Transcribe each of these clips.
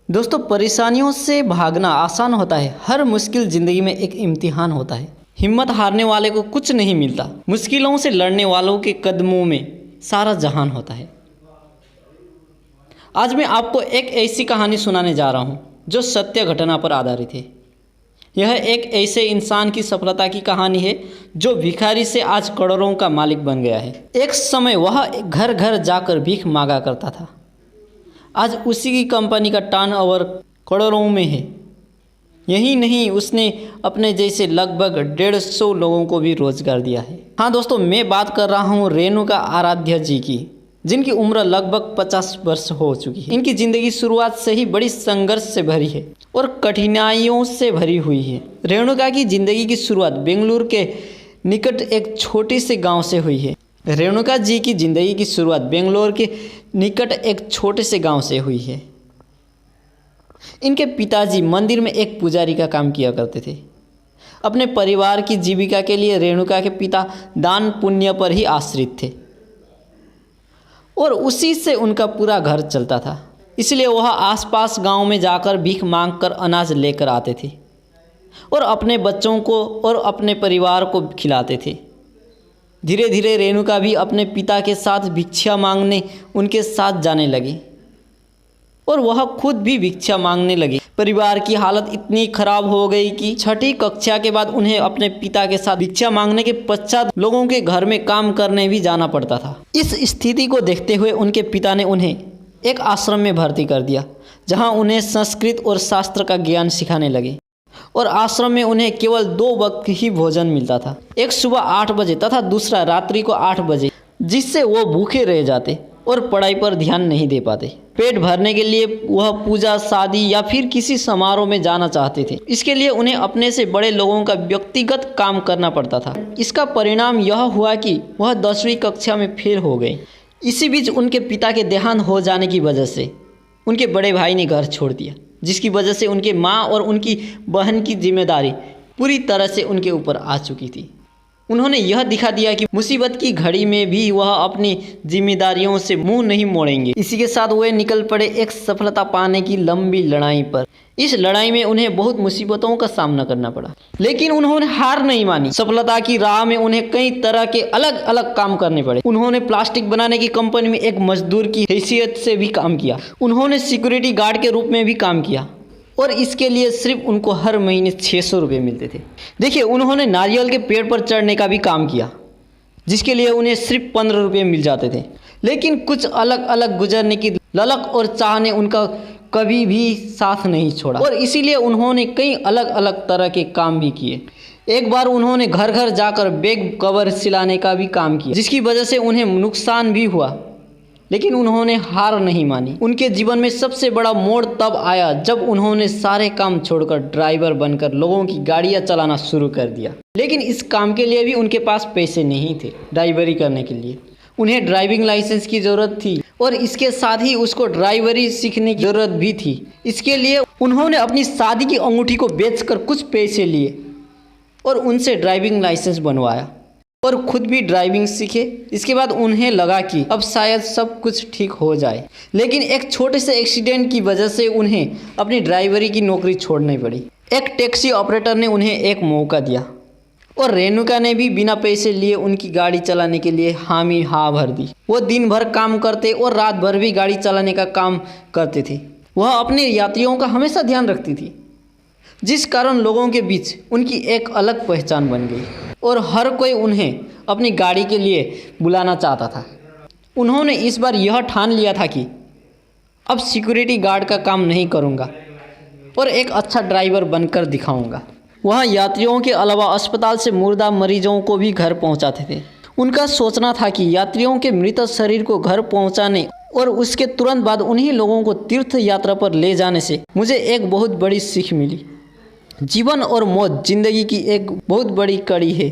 दोस्तों, परेशानियों से भागना आसान होता है। हर मुश्किल ज़िंदगी में एक इम्तिहान होता है। हिम्मत हारने वाले को कुछ नहीं मिलता। मुश्किलों से लड़ने वालों के कदमों में सारा जहान होता है। आज मैं आपको एक ऐसी कहानी सुनाने जा रहा हूँ जो सत्य घटना पर आधारित है। यह एक ऐसे इंसान की सफलता की कहानी है जो भिखारी से आज करोड़ों का मालिक बन गया है। एक समय वह घर घर जाकर भीख मांगा करता था। आज उसी की कंपनी का टर्नओवर करोड़ों में है। यही नहीं, उसने अपने जैसे लगभग 150 लोगों को भी रोजगार दिया है। हाँ दोस्तों, मैं बात कर रहा हूँ रेणुका आराध्या जी की, जिनकी उम्र लगभग 50 वर्ष हो चुकी है। इनकी ज़िंदगी शुरुआत से ही बड़ी संघर्ष से भरी है और कठिनाइयों से भरी हुई है। रेणुका की ज़िंदगी की शुरुआत बेंगलुरु के निकट एक छोटे से गांव से हुई है। रेणुका जी की ज़िंदगी की शुरुआत बेंगलोर के निकट एक छोटे से गांव से हुई है। इनके पिताजी मंदिर में एक पुजारी का काम किया करते थे। अपने परिवार की जीविका के लिए रेणुका के पिता दान पुण्य पर ही आश्रित थे और उसी से उनका पूरा घर चलता था। इसलिए वह आसपास गांव में जाकर भीख मांगकर अनाज लेकर आते थे और अपने बच्चों को और अपने परिवार को खिलाते थे। धीरे धीरे रेणुका भी अपने पिता के साथ भिक्षा मांगने उनके साथ जाने लगी और वह खुद भी भिक्षा मांगने लगी। परिवार की हालत इतनी खराब हो गई कि छठी कक्षा के बाद उन्हें अपने पिता के साथ भिक्षा मांगने के पश्चात लोगों के घर में काम करने भी जाना पड़ता था। इस स्थिति को देखते हुए उनके पिता ने उन्हें एक आश्रम में भर्ती कर दिया, जहाँ उन्हें संस्कृत और शास्त्र का ज्ञान सिखाने लगे। और आश्रम में उन्हें केवल 2 वक्त ही भोजन मिलता था, एक सुबह 8 बजे तथा दूसरा रात्रि को 8 बजे, जिससे वो भूखे रह जाते और पढ़ाई पर ध्यान नहीं दे पाते। पेट भरने के लिए वह पूजा, शादी या फिर किसी समारोह में जाना चाहते थे। इसके लिए उन्हें अपने से बड़े लोगों का व्यक्तिगत काम करना पड़ता था। इसका परिणाम यह हुआ कि वह 10वीं कक्षा में फेल हो गए। इसी बीच उनके पिता के देहांत हो जाने की वजह से उनके बड़े भाई ने घर छोड़ दिया, जिसकी वजह से उनके माँ और उनकी बहन की जिम्मेदारी पूरी तरह से उनके ऊपर आ चुकी थी। उन्होंने यह दिखा दिया कि मुसीबत की घड़ी में भी वह अपनी जिम्मेदारियों से मुंह नहीं मोड़ेंगे। इसी के साथ वे निकल पड़े एक सफलता पाने की लंबी लड़ाई पर। इस लड़ाई में उन्हें बहुत मुसीबतों का सामना करना पड़ा, लेकिन उन्होंने हार नहीं मानी। सफलता की राह में उन्हें कई तरह के अलग अलग काम करने पड़े। उन्होंने प्लास्टिक बनाने की कंपनी में एक मजदूर की हैसियत से भी काम किया। उन्होंने सिक्योरिटी गार्ड के रूप में भी काम किया और इसके लिए सिर्फ उनको हर महीने 600 रुपये मिलते थे। देखिए, उन्होंने नारियल के पेड़ पर चढ़ने का भी काम किया, जिसके लिए उन्हें सिर्फ 15 रुपये मिल जाते थे। लेकिन कुछ अलग अलग गुजरने की ललक और चाह ने उनका कभी भी साथ नहीं छोड़ा और इसीलिए उन्होंने कई अलग अलग तरह के काम भी किए। एक बार उन्होंने घर घर जाकर बैग कवर सिलाने का भी काम किया, जिसकी वजह से उन्हें नुकसान भी हुआ, लेकिन उन्होंने हार नहीं मानी। उनके जीवन में सबसे बड़ा मोड़ तब आया जब उन्होंने सारे काम छोड़कर ड्राइवर बनकर लोगों की गाड़ियां चलाना शुरू कर दिया। लेकिन इस काम के लिए भी उनके पास पैसे नहीं थे। ड्राइवरी करने के लिए उन्हें ड्राइविंग लाइसेंस की ज़रूरत थी और इसके साथ ही उसको ड्राइवरी सीखने की ज़रूरत भी थी। इसके लिए उन्होंने अपनी शादी की अंगूठी को बेचकर कुछ पैसे लिए और उनसे ड्राइविंग लाइसेंस बनवाया और खुद भी ड्राइविंग सीखे। इसके बाद उन्हें लगा कि अब शायद सब कुछ ठीक हो जाए, लेकिन एक छोटे से एक्सीडेंट की वजह से उन्हें अपनी ड्राइवरी की नौकरी छोड़नी पड़ी। एक टैक्सी ऑपरेटर ने उन्हें एक मौका दिया और रेणुका ने भी बिना पैसे लिए उनकी गाड़ी चलाने के लिए हामी हाँ भर दी। वो दिन भर काम करते और रात भर भी गाड़ी चलाने का काम करते थे। वह अपने यात्रियों का हमेशा ध्यान रखती थी, जिस कारण लोगों के बीच उनकी एक अलग पहचान बन गई और हर कोई उन्हें अपनी गाड़ी के लिए बुलाना चाहता था। उन्होंने इस बार यह ठान लिया था कि अब सिक्योरिटी गार्ड का काम नहीं करूंगा और एक अच्छा ड्राइवर बनकर दिखाऊंगा। वह यात्रियों के अलावा अस्पताल से मुर्दा मरीजों को भी घर पहुंचाते थे। उनका सोचना था कि यात्रियों के मृत शरीर को घर पहुंचाने और उसके तुरंत बाद उन्हीं लोगों को तीर्थ यात्रा पर ले जाने से मुझे एक बहुत बड़ी सीख मिली। जीवन और मौत जिंदगी की एक बहुत बड़ी कड़ी है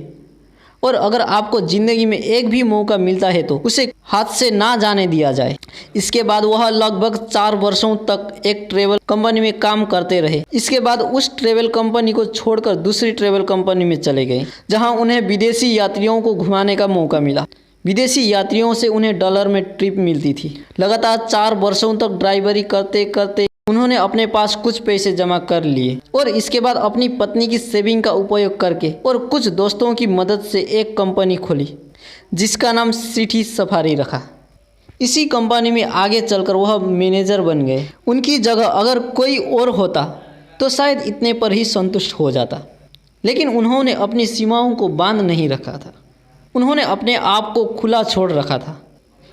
और अगर आपको ज़िंदगी में एक भी मौका मिलता है तो उसे हाथ से ना जाने दिया जाए। इसके बाद वह लगभग 4 वर्षों तक एक ट्रैवल कंपनी में काम करते रहे। इसके बाद उस ट्रैवल कंपनी को छोड़कर दूसरी ट्रैवल कंपनी में चले गए, जहां उन्हें विदेशी यात्रियों को घुमाने का मौका मिला। विदेशी यात्रियों से उन्हें डॉलर में ट्रिप मिलती थी। लगातार 4 वर्षों तक ड्राइवरी करते करते उन्होंने अपने पास कुछ पैसे जमा कर लिए और इसके बाद अपनी पत्नी की सेविंग का उपयोग करके और कुछ दोस्तों की मदद से एक कंपनी खोली जिसका नाम सिटी सफारी रखा। इसी कंपनी में आगे चलकर वह मैनेजर बन गए। उनकी जगह अगर कोई और होता तो शायद इतने पर ही संतुष्ट हो जाता, लेकिन उन्होंने अपनी सीमाओं को बांध नहीं रखा था। उन्होंने अपने आप को खुला छोड़ रखा था।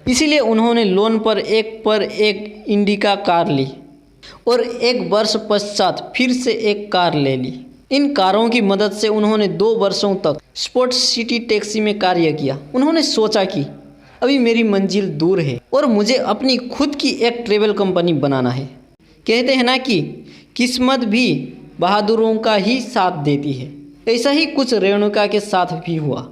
इसीलिए उन्होंने लोन पर एक इंडिका कार ली और 1 वर्ष पश्चात फिर से एक कार ले ली। इन कारों की मदद से उन्होंने 2 वर्षों तक स्पोर्ट्स सिटी टैक्सी में कार्य किया। उन्होंने सोचा कि अभी मेरी मंजिल दूर है और मुझे अपनी खुद की एक ट्रैवल कंपनी बनाना है। कहते हैं ना कि किस्मत भी बहादुरों का ही साथ देती है। ऐसा ही कुछ रेणुका के साथ भी हुआ।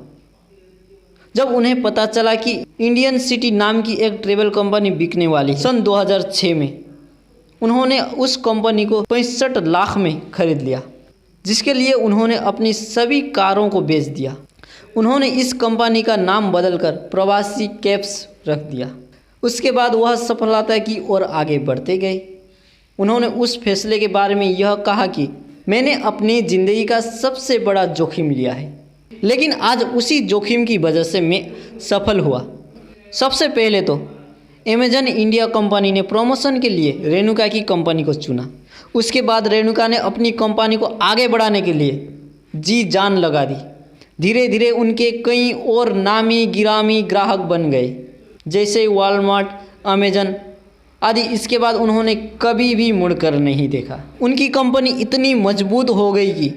जब उन्हें पता चला कि इंडियन सिटी नाम की एक ट्रैवल कंपनी बिकने वाली सन 2006 में, उन्होंने उस कंपनी को 65 लाख में खरीद लिया, जिसके लिए उन्होंने अपनी सभी कारों को बेच दिया। उन्होंने इस कंपनी का नाम बदलकर प्रवासी कैब्स रख दिया। उसके बाद वह सफलता की ओर आगे बढ़ते गए। उन्होंने उस फैसले के बारे में यह कहा कि मैंने अपनी ज़िंदगी का सबसे बड़ा जोखिम लिया है, लेकिन आज उसी जोखिम की वजह से मैं सफल हुआ। सबसे पहले तो अमेजन इंडिया कंपनी ने प्रमोशन के लिए रेणुका की कंपनी को चुना। उसके बाद रेणुका ने अपनी कंपनी को आगे बढ़ाने के लिए जी जान लगा दी। धीरे धीरे उनके कई और नामी गिरामी ग्राहक बन गए, जैसे वॉलमार्ट, अमेजन आदि। इसके बाद उन्होंने कभी भी मुड़कर नहीं देखा। उनकी कंपनी इतनी मजबूत हो गई कि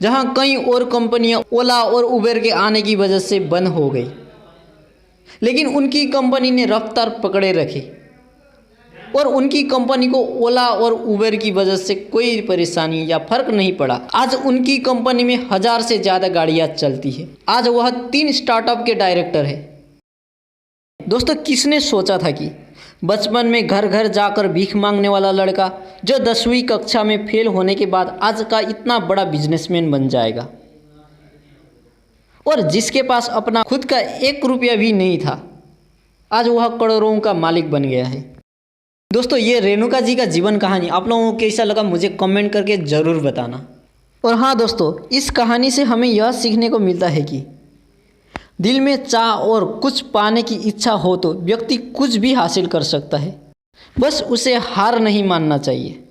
जहां कई और कंपनियां ओला और उबेर के आने की वजह से बंद हो गई, लेकिन उनकी कंपनी ने रफ्तार पकड़े रखी और उनकी कंपनी को ओला और उबेर की वजह से कोई परेशानी या फर्क नहीं पड़ा। आज उनकी कंपनी में 1000 से ज़्यादा गाड़ियां चलती है। आज वह 3 स्टार्टअप के डायरेक्टर है। दोस्तों, किसने सोचा था कि बचपन में घर घर जाकर भीख मांगने वाला लड़का जो 10वीं कक्षा में फेल होने के बाद आज का इतना बड़ा बिजनेसमैन बन जाएगा, और जिसके पास अपना खुद का 1 रुपया भी नहीं था, आज वह करोड़ों का मालिक बन गया है। दोस्तों, ये रेणुका जी का जीवन कहानी आप लोगों को कैसा लगा मुझे कमेंट करके ज़रूर बताना। और हाँ दोस्तों, इस कहानी से हमें यह सीखने को मिलता है कि दिल में चाह और कुछ पाने की इच्छा हो तो व्यक्ति कुछ भी हासिल कर सकता है। बस उसे हार नहीं मानना चाहिए।